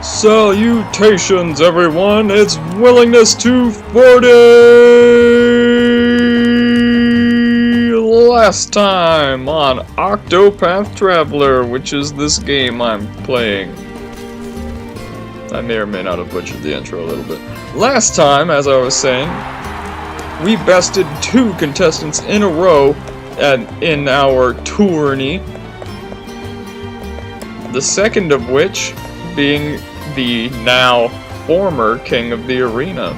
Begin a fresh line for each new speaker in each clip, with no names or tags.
Salutations, everyone! It's Willingness to 40! Last time on Octopath Traveler, which is this game I'm playing. I may or may not have butchered the intro a little bit. Last time, as I was saying, we bested 2 contestants in a row in our tourney. The second of which being the now former king of the arena.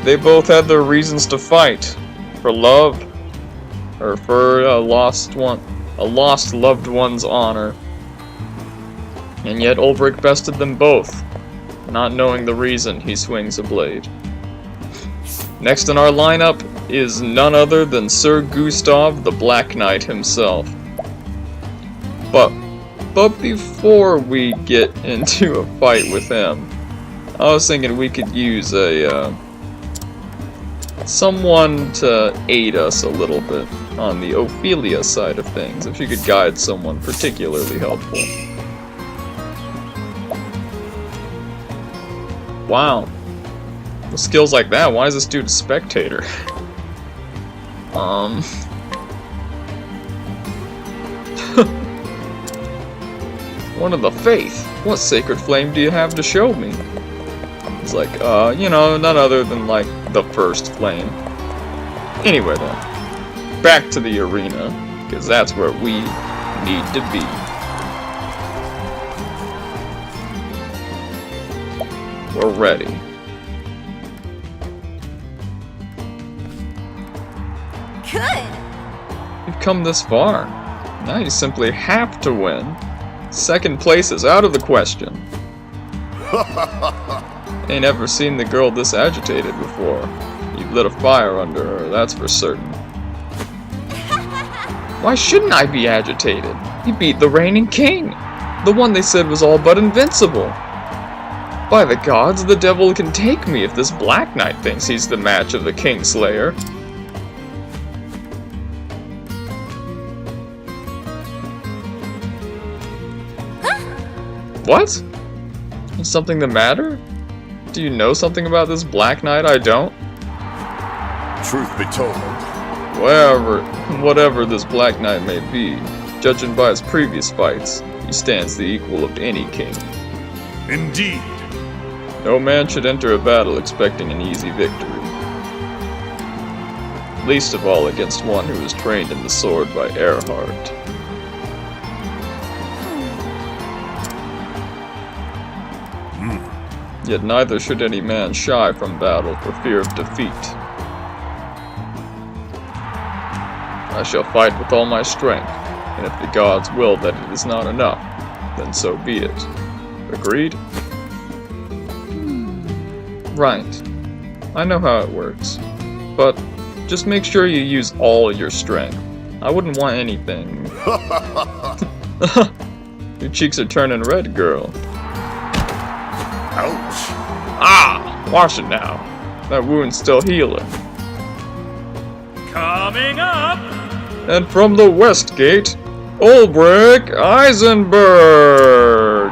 They both had their reasons to fight. For love, or for a lost loved one's honor. And yet Ulbrich bested them both, not knowing the reason he swings a blade. Next in our lineup is none other than Sir Gustav, the Black Knight himself. But before we get into a fight with him, I was thinking we could use someone to aid us a little bit on the Ophelia side of things, if you could guide someone particularly helpful. Wow. With skills like that, why is this dude a spectator? One of the faith. What sacred flame do you have to show me? It's like, you know, none other than, like, the first flame. Anyway then, back to the arena, because that's where we need to be. We're ready.
Good!
You've come this far. Now you simply have to win. Second place is out of the question. Ain't ever seen the girl this agitated before. You've lit a fire under her, that's for certain. Why shouldn't I be agitated? He beat the reigning king. The one they said was all but invincible. By the gods, the devil can take me if this Black Knight thinks he's the match of the Kingslayer. What? Is something the matter? Do you know something about this Black Knight I don't?
Truth be told.
Whatever this Black Knight may be, judging by his previous fights, he stands the equal of any king.
Indeed.
No man should enter a battle expecting an easy victory. Least of all against one who is trained in the sword by Earhart. Yet neither should any man shy from battle for fear of defeat. I shall fight with all my strength, and if the gods will that it is not enough, then so be it. Agreed? Right. I know how it works. But just make sure you use all your strength. I wouldn't want anything. Your cheeks are turning red, girl.
Ouch.
Ah! Wash it now. That wound's still healing.
Coming up!
And from the west gate, Ulbrich Eisenberg!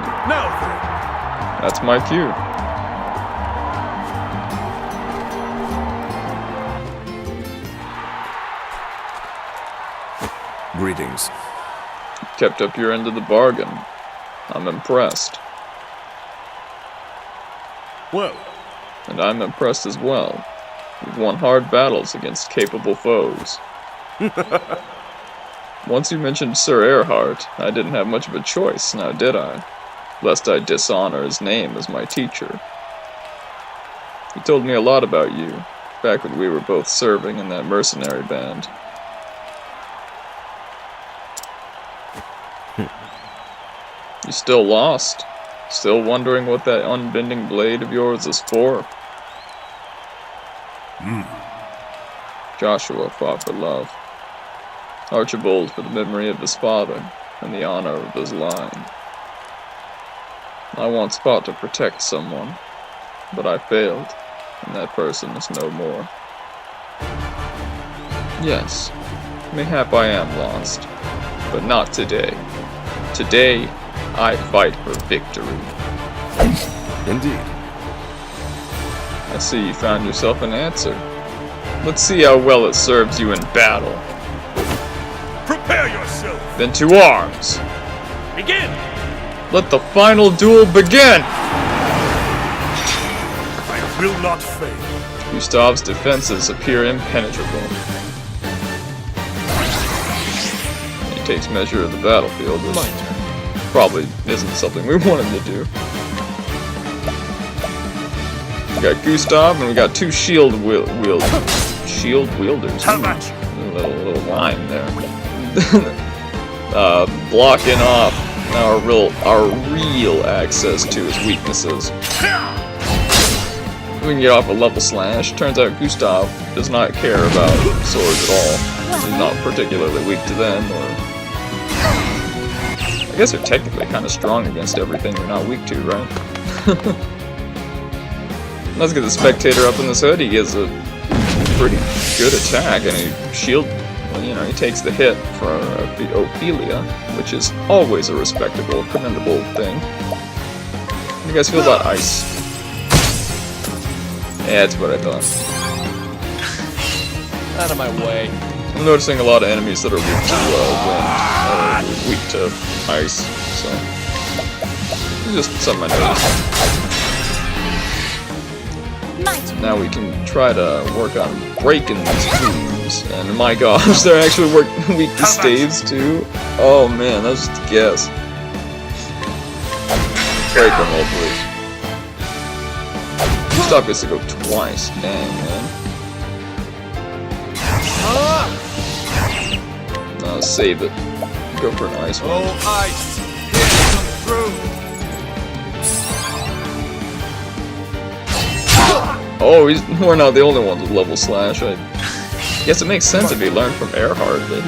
Now
That's my cue.
Greetings.
Kept up your end of the bargain. I'm impressed.
Whoa.
And I'm impressed as well. You've won hard battles against capable foes. Once you mentioned Sir Earhart, I didn't have much of a choice, now did I? Lest I dishonor his name as my teacher. He told me a lot about you, back when we were both serving in that mercenary band. You still lost? Still wondering what that unbending blade of yours is for? Joshua fought for love. Archibald for the memory of his father and the honor of his line. I once fought to protect someone, but I failed, and that person is no more. Yes, mayhap I am lost, but not today. Today, I fight for victory.
Indeed.
I see you found yourself an answer. Let's see how well it serves you in battle.
Prepare yourself.
Then to arms!
Begin.
Let the final duel begin!
I will not fail.
Gustav's defenses appear impenetrable. He takes measure of the battlefield, which probably isn't something we want him to do. We got Gustav, and we got two shield wielders.
How about you?
A little rhyme there. Blocking off our real access to his weaknesses. We can get off a level slash. Turns out Gustav does not care about swords at all. He's not particularly weak to them, or I guess they're technically kind of strong against everything they're not weak to, right? Let's get the spectator up in this hood. He gets a pretty good attack, and he shield. Well, you know, he takes the hit for the Ophelia, which is always a respectable, commendable thing. What do you guys feel about ice? Yeah, that's what I thought.
Out of my way.
I'm noticing a lot of enemies that are weak to wind, or weak to ice, so it's just something I noticed. Now we can try to work on breaking these tubes, and my gosh, they're actually weak to staves too. Oh man, that's just a guess. Break them, hopefully. Gustav gets to go twice. Dang, man. Save it. Go for an ice one.
Oh, ice. Here, come through.
Oh, we're not the only ones with level slash. I guess it makes sense if he learned from Earhart that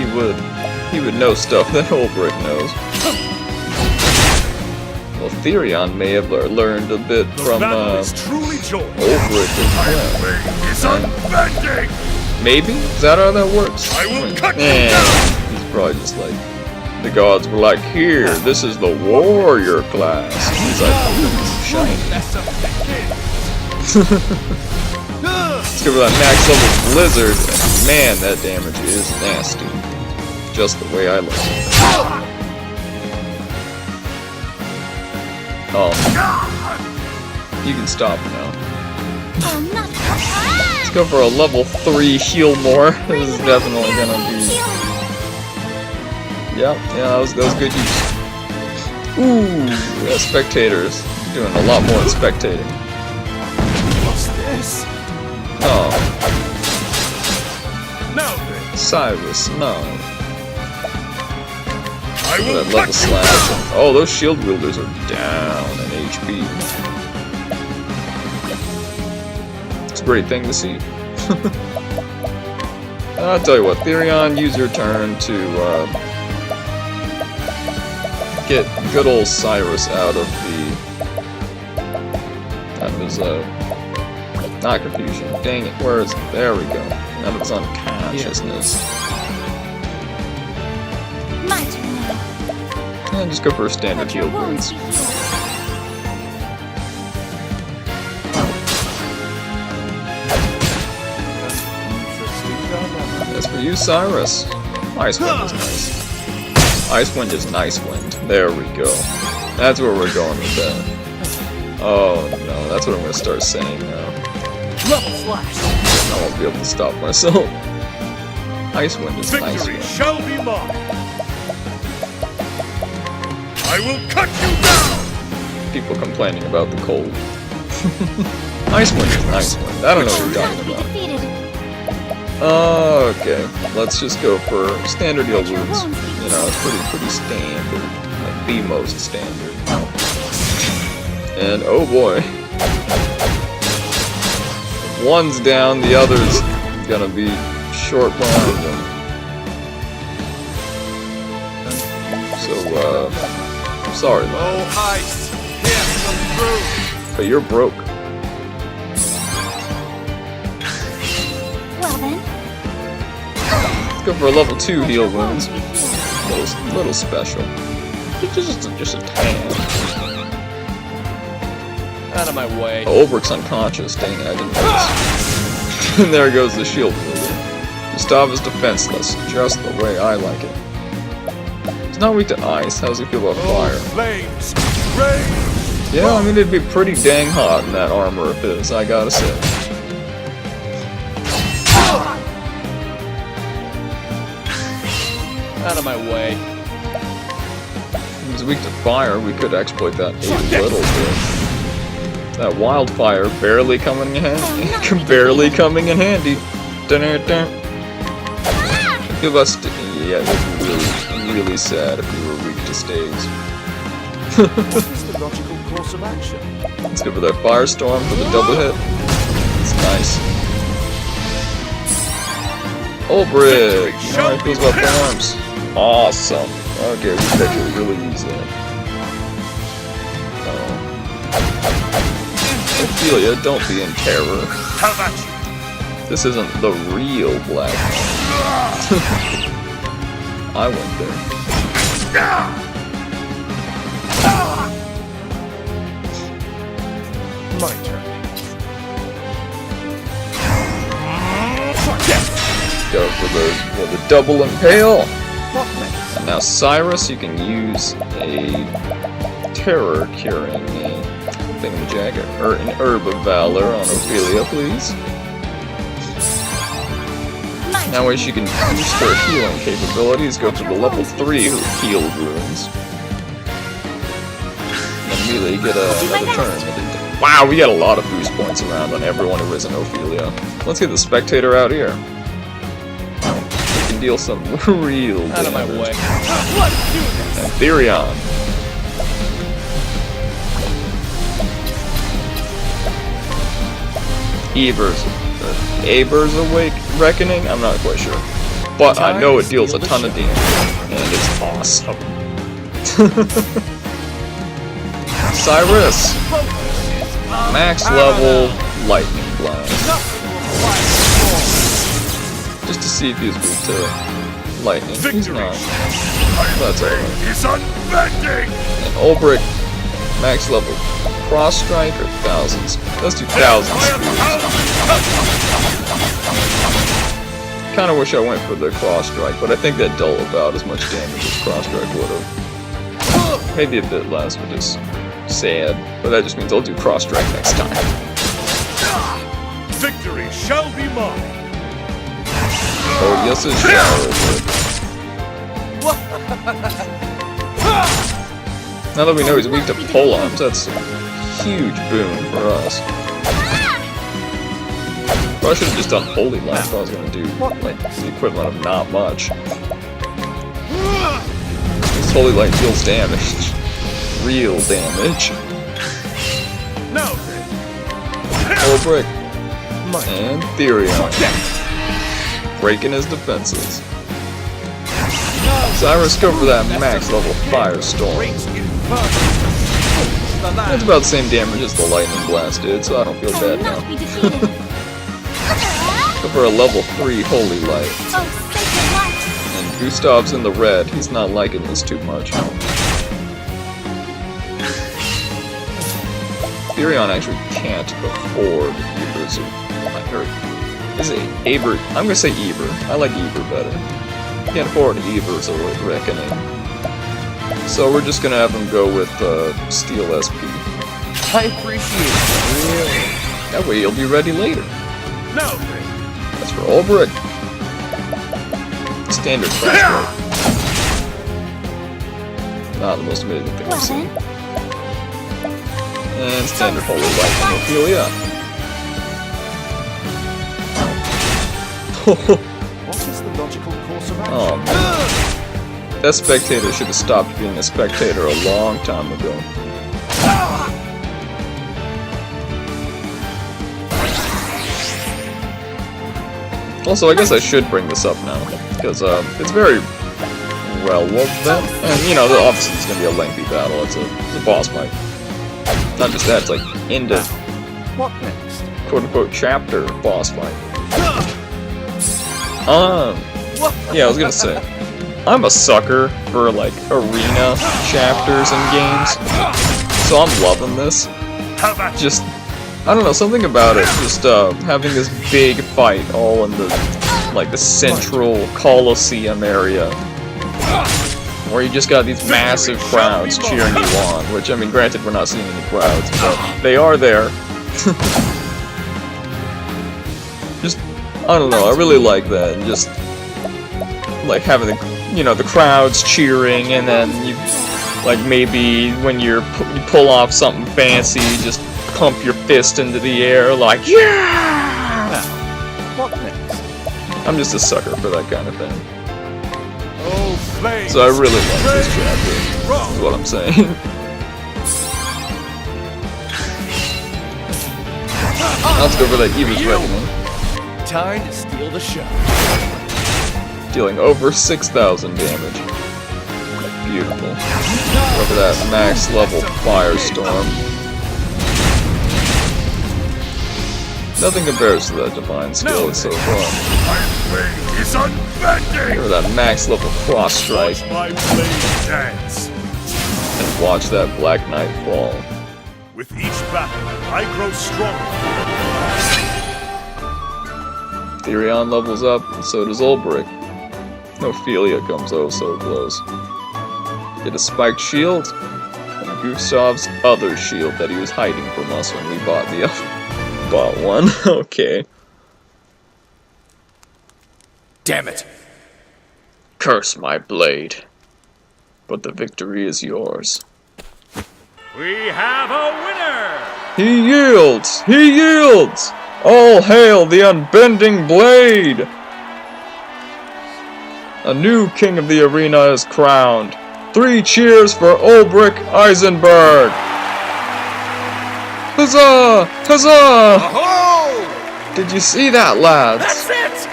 he would know stuff that Ulbrich knows. Well, Therion may have learned a bit from Ulbrich as well. Maybe? Is that how that works?
I will cut you down.
He's probably just like, the gods were like, here, this is the warrior class. He's like, shiny. Let's go for that max level blizzard. And man, that damage is nasty. Just the way I like it. Oh. You can stop now. Let's go for a level 3 heal more. This is definitely gonna be... Yeah, that was good use. Ooh, yeah, spectators. Doing a lot more spectating.
What's this?
Oh.
Now then.
Cyrus, no.
I will
That level slash. Oh, those shield wielders are down in HP. It's a great thing to see. I'll tell you what, Therion, use your turn to get good old Cyrus out of the... That was, not confusion. Dang it, where is it? There we go. Out of his unconsciousness.
My turn now.
And just go for a standard
Let your
heal
wounds
wounds.
be healed.
As for you, Cyrus, Icewind is nice. Icewind is nice wind. There we go. That's where we're going with that. Oh no, that's what I'm gonna start saying now.
Level slash.
I won't be able to stop myself. Icewind is nice
Victory
wind.
shall be mine. I will cut you down.
People complaining about the cold. Icewind is nice wind. I don't know what you're talking about.
Defeated.
Okay, let's just go for standard heal wounds. You know, it's pretty standard, like the most standard. And oh boy, if one's down, the other's gonna be short behind them. So, I'm sorry, man,
Oh, ice. Here, come through.
but you're broke.
Well then.
Let's go for a level 2
Let
heal
your wounds
wounds.
be healed.
Little special. Just a tad.
Out of my way.
Oh, Ulbrich's unconscious. Dang it, I didn't notice. And there goes the shield wielder. Gustav is defenseless, just the way I like it. He's not weak to ice. How does he feel about fire?
Flames! Rain!
Yeah, I mean, it'd be pretty dang hot in that armor of his, I gotta say.
Out of my way.
If he's weak to fire, we could exploit that a little bit. That wildfire barely coming in handy. Barely coming in handy. Dun-dun-dun. I feel about yeah, that'd be really sad if we were weak to staves.
What is the logical course of action?
Let's go for that firestorm for the double hit. It's nice. Ulbrich! You know how he feels about farms. Awesome. Okay, we can actually really use that. Ophelia, don't be in terror.
How about you?
This isn't the real black. I went there.
My turn.
Go for the double impale.
What next?
And now Cyrus, you can use a terror curing thingamajig, or an herb of valor on Ophelia, please. Now as she can boost her healing capabilities, go for the level 3 healed runes. And immediately get another turn. Wow, we got a lot of boost points around on everyone who isn't Ophelia. Let's get the spectator out here. We can deal some real damage.
Out of my way.
And Therion. Aber's Awake Reckoning? I'm not quite sure. But I know it deals a ton of damage. And it's awesome. Cyrus! Max level Lightning Blast. Just to see if he's weak to lightning. He's not. That's alright.
It's unbending!
And Ulbrich, max level Cross Strike or thousands? Let's do thousands. Kinda wish I went for the Cross Strike, but I think that dealt about as much damage as Cross Strike would have. Maybe a bit less, but it's sad. But that just means I'll do Cross Strike next time.
Victory shall be mine!
Oh, yes it shall. Now that we know he's weak to pole arms, that's a huge boon for us. Well, I should have just done Holy Light if I was going to do like the equivalent of not much. This Holy Light deals damage. Real damage.
No!
Ulbrich. And Therion. Breaking his defenses. Cyrus, go for that max level Firestorm. It's about the same damage as the Lightning Blast did, so I don't feel bad now. Go for a level 3 Holy Light. And Gustav's in the red. He's not liking this too much. Therion actually can't afford Eber's. Is it Eber? I'm gonna say Eber. I like Eber better. Can't afford Eber's Reckoning. So we're just gonna have him go with Steel SP.
I appreciate it.
Really? That way he'll be ready later.
No!
That's for Ulbrich. Standard Crossbow. Not the most amazing thing I've seen. And standard Holy Light from Ophelia.
What is the logical course of action?
Oh man. That spectator should have stopped being a spectator a long time ago. Also, I guess I should bring this up now, because it's very relevant. And, you know, obviously it's going to be a lengthy battle. It's a boss fight. Not just that, it's like into
What next?
quote-unquote chapter boss fight. Yeah, I was gonna say, I'm a sucker for like arena chapters in games, so I'm loving this. just, I don't know, something about it. Just having this big fight all in the, like, the central Colosseum area, where you just got these massive crowds cheering you on. Which, I mean, granted, we're not seeing any crowds, but they are there. Just, I don't know, I really like that. And just, like, having the, you know, the crowds cheering, and then you, like, maybe when you pull off something fancy, you just pump your fist into the air, like, yeah!
Now, what next?
I'm just a sucker for that kind of thing.
Oh, flames!
So I really like this chapter, is what I'm saying. Let's go for that Eva's Reckoning.
Time to steal the show.
Dealing over 6,000 damage. Beautiful. Go for that max level Firestorm. Nothing compares to that divine skill it's so far.
My blade is unbending!
Go for that max level Frost Strike.
My blade dance.
And watch that Black Knight fall.
With each battle, I grow stronger.
Therion levels up, and so does Ulbrich. Ophelia comes oh so close. Get a spiked shield, and Gustav's other shield that he was hiding from us when we bought the bought one. Okay.
Damn it!
Curse my blade. But the victory is yours.
We have a winner!
He yields! He yields! All hail the unbending blade! A new king of the arena is crowned. 3 cheers for Ulbrich Eisenberg! Huzzah! Huzzah!
Oh!
Did you see that, lads?
That's it!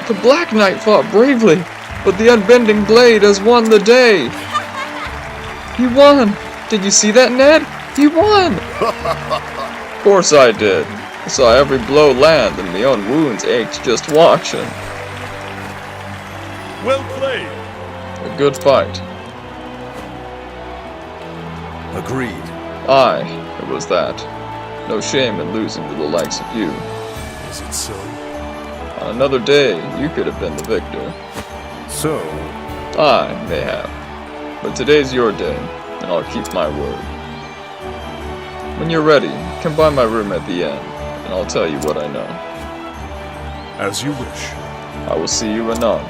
The Black Knight fought bravely, but the unbending blade has won the day. He won! Did you see that, Ned? He won! Of course I did. I saw every blow land and my own wounds ached just watching.
Well played!
A good fight.
Agreed.
Aye, it was that. No shame in losing to the likes of you.
Is it so?
On another day, you could have been the victor.
So,
Aye, mayhap. But today's your day, and I'll keep my word. When you're ready, come by my room at the end, and I'll tell you what I know.
as you wish.
I will see you anon.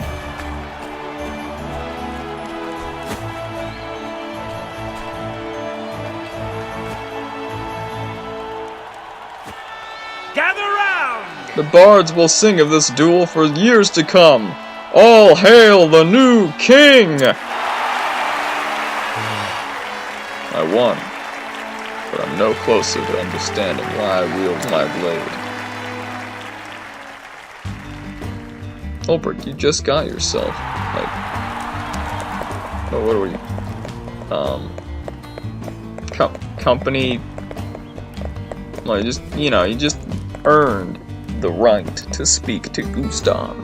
Gather round!
The bards will sing of this duel for years to come. All hail the new king! I won, but I'm no closer to understanding why I wield my blade. Ulbrich, you just got yourself, like, oh, what are we, company, well, you just earned the right to speak to Gustav.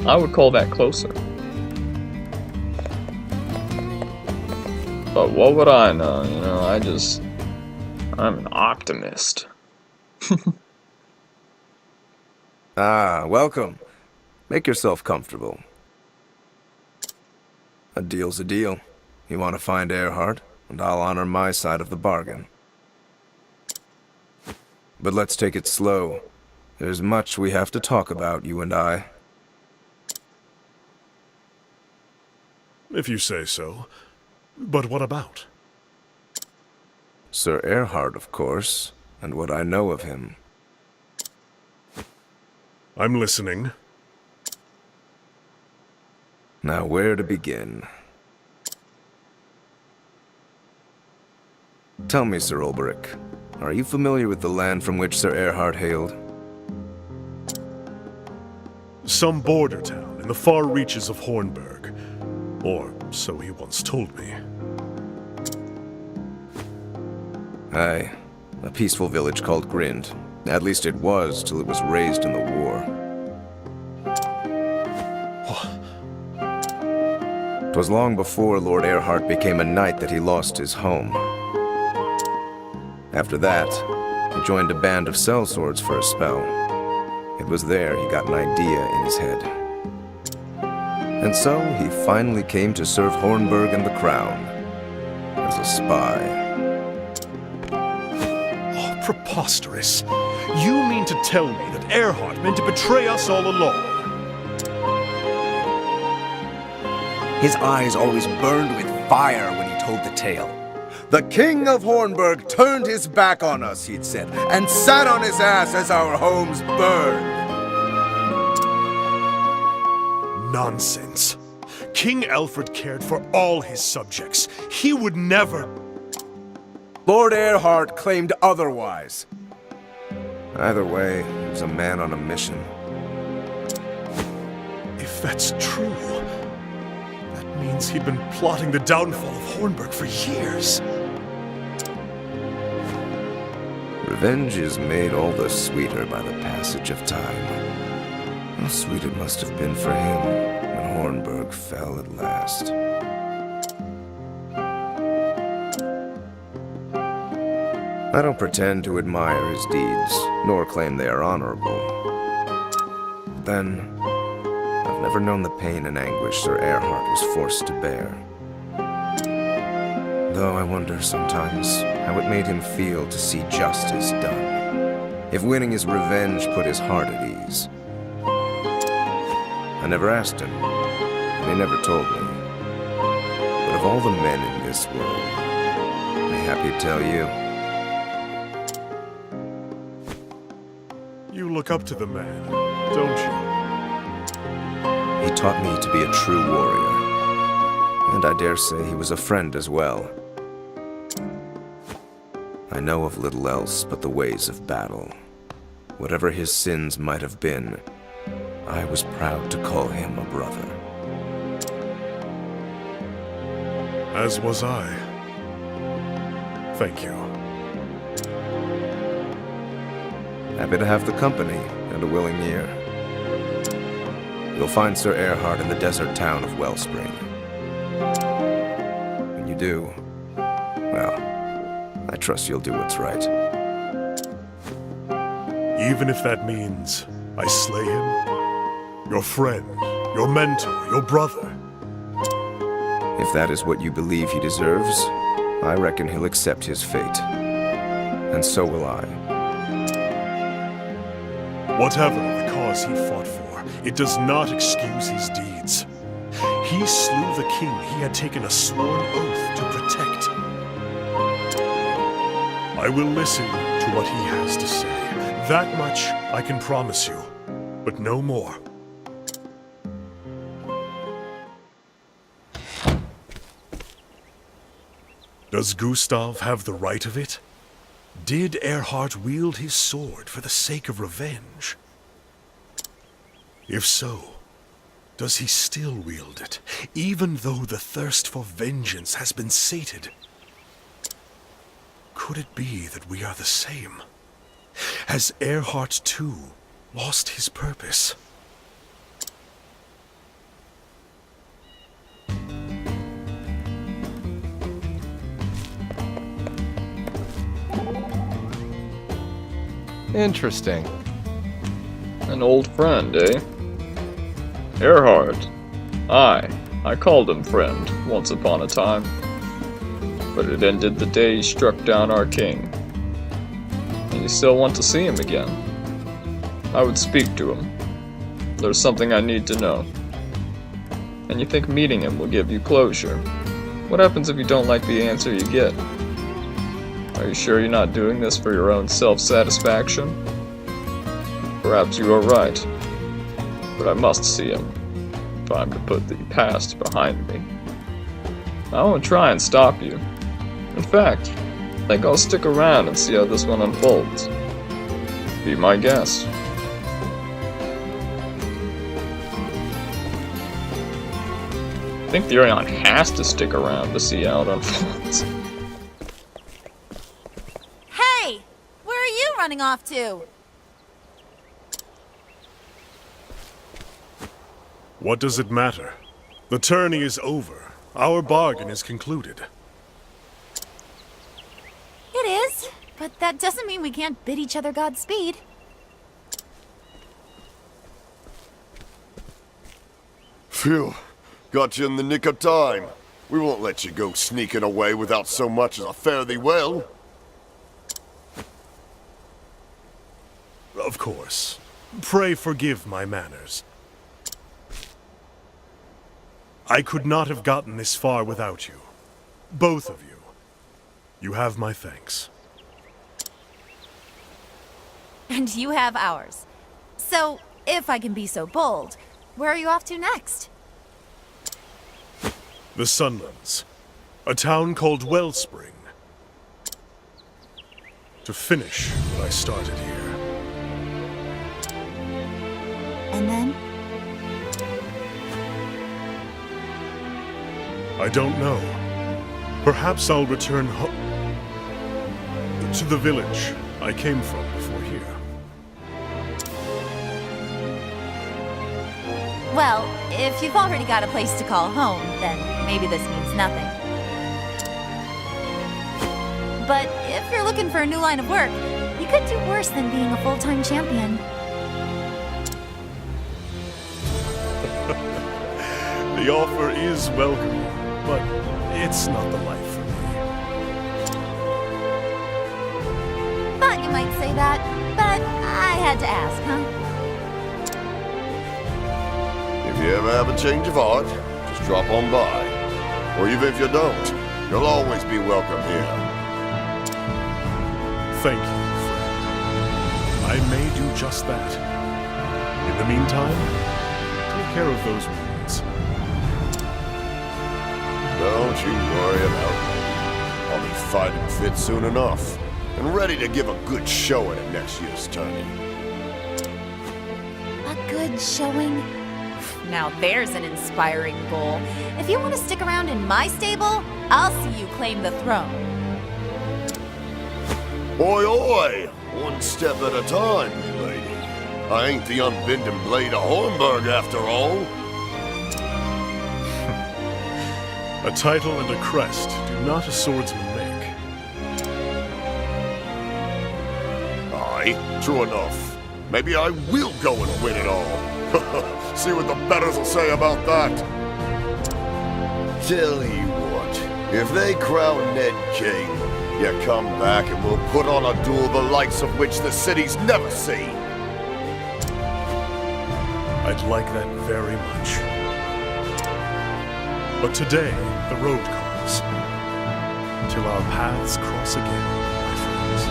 I would call that closer. But what would I know, I'm an optimist.
Ah, welcome. Make yourself comfortable. A deal's a deal. You want to find Earhart, and I'll honor my side of the bargain. But let's take it slow. There's much we have to talk about, you and I.
If you say so. But what about?
Sir Earhart, of course, and what I know of him.
I'm listening.
Now, where to begin? Tell me, Sir Ulbrich, are you familiar with the land from which Sir Earhart hailed?
Some border town in the far reaches of Hornburg. Or so he once told me.
Aye, a peaceful village called Grind. At least it was, till it was razed in the war. 'Twas long before Lord Earhart became a knight that he lost his home. After that, he joined a band of sellswords for a spell. It was there he got an idea in his head. And so he finally came to serve Hornburg and the Crown as a spy.
Oh, preposterous. You mean to tell me that Earhart meant to betray us all along?
His eyes always burned with fire when he told the tale. The King of Hornburg turned his back on us, he'd said, and sat on his ass as our homes burned.
Nonsense. King Alfred cared for all his subjects. He would never...
Lord Earhart claimed otherwise. Either way, he was a man on a mission.
If that's true, that means he'd been plotting the downfall of Hornburg for years.
Revenge is made all the sweeter by the passage of time. How sweet it must have been for him when Hornburg fell at last. I don't pretend to admire his deeds, nor claim they are honorable. But then, I've never known the pain and anguish Sir Earhart was forced to bear. Though I wonder sometimes how it made him feel to see justice done. If winning his revenge put his heart at ease. I never asked him, and he never told me. But of all the men in this world, I'm happy to tell you.
You look up to the man, don't you?
He taught me to be a true warrior, and I dare say he was a friend as well. I know of little else but the ways of battle. Whatever his sins might have been, I was proud to call him a brother.
As was I. Thank you.
Happy to have the company and a willing ear. You'll find Sir Earhart in the desert town of Wellspring. When you do, well, I trust you'll do what's right.
Even if that means I slay him? Your friend, your mentor, your brother.
If that is what you believe he deserves, I reckon he'll accept his fate. And so will I.
Whatever the cause he fought for, it does not excuse his deeds. He slew the king he had taken a sworn oath to protect. I will listen to what he has to say. That much I can promise you, but no more. Does Gustav have the right of it? Did Earhart wield his sword for the sake of revenge? If so, does he still wield it, even though the thirst for vengeance has been sated? Could it be that we are the same? Has Earhart, too, lost his purpose?
Interesting.
An old friend, eh? Earhart. I called him friend once upon a time. But it ended the day he struck down our king. And you still want to see him again? I would speak to him. There's something I need to know. And you think meeting him will give you closure? What happens if you don't like the answer you get? Are you sure you're not doing this for your own self-satisfaction? Perhaps you are right. But I must see him, if I'm to put the past behind me. I won't try and stop you. In fact, I think I'll stick around and see how this one unfolds. Be my guest. I think the Orion has to stick around to see how it unfolds.
Hey! Where are you running off to?
What does it matter? The tourney is over. Our bargain is concluded.
It is, But that doesn't mean we can't bid each other Godspeed.
Phew. Got you in the nick of time. We won't let you go sneaking away without so much as a fare thee well.
Of course. Pray forgive my manners. I could not have gotten this far without you. Both of you. You have my thanks.
And you have ours. So, if I can be so bold, where are you off to next?
The Sunlands. A town called Wellspring. To finish what I started here.
And then?
I don't know. Perhaps I'll return to the village I came from before here.
Well, if you've already got a place to call home, then maybe this means nothing. But if you're looking for a new line of work, you could do worse than being a full-time champion.
The offer is welcome, but it's not the life for me.
Thought you might say that, but I had to ask, huh?
If you ever have a change of heart, just drop on by. Or even if you don't, you'll always be welcome here.
Thank you, friend. I may do just that. In the meantime, take care of those wounds.
Don't you worry about me. I'll be fighting fit soon enough, and ready to give a good showing at next year's tourney.
A good showing? Now there's an inspiring goal. If you want to stick around in my stable, I'll see you claim the throne.
Oi, oi! One step at a time, me lady. I ain't the unbending blade of Hornburg after all.
A title and a crest do not a swordsman make.
Aye, true enough. Maybe I will go and win it all. See what the betters will say about that. Tell you what, if they crown Ned king, you come back and we'll put on a duel the likes of which the city's never seen.
I'd like that very much. But today, the road calls. Till our paths cross again, my friends.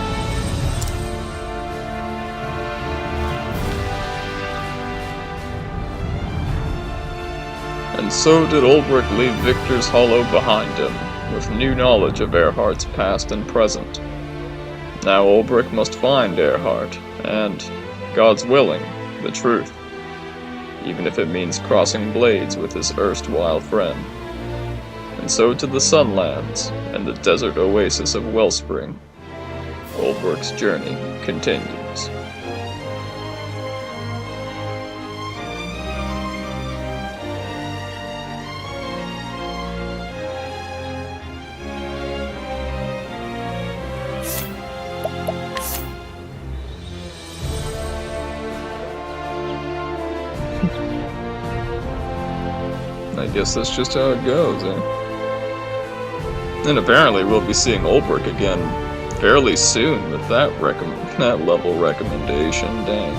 And so did Ulbrich leave Victor's Hollow behind him, with new knowledge of Earhart's past and present. Now Ulbrich must find Earhart, and, God's willing, the truth, even if it means crossing blades with his erstwhile friend. And so to the Sunlands, and the desert oasis of Wellspring, Ulbrich's journey continues. I guess that's just how it goes, eh? And apparently we'll be seeing Ulbrich again fairly soon with that level recommendation, dang.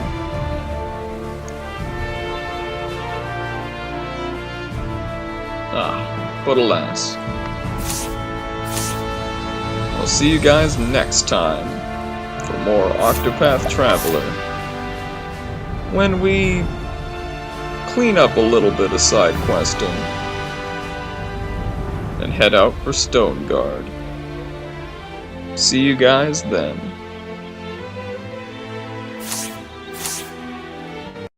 But alas. I'll see you guys next time for more Octopath Traveler, when we clean up a little bit of side questing and head out for Stoneguard. See you guys then.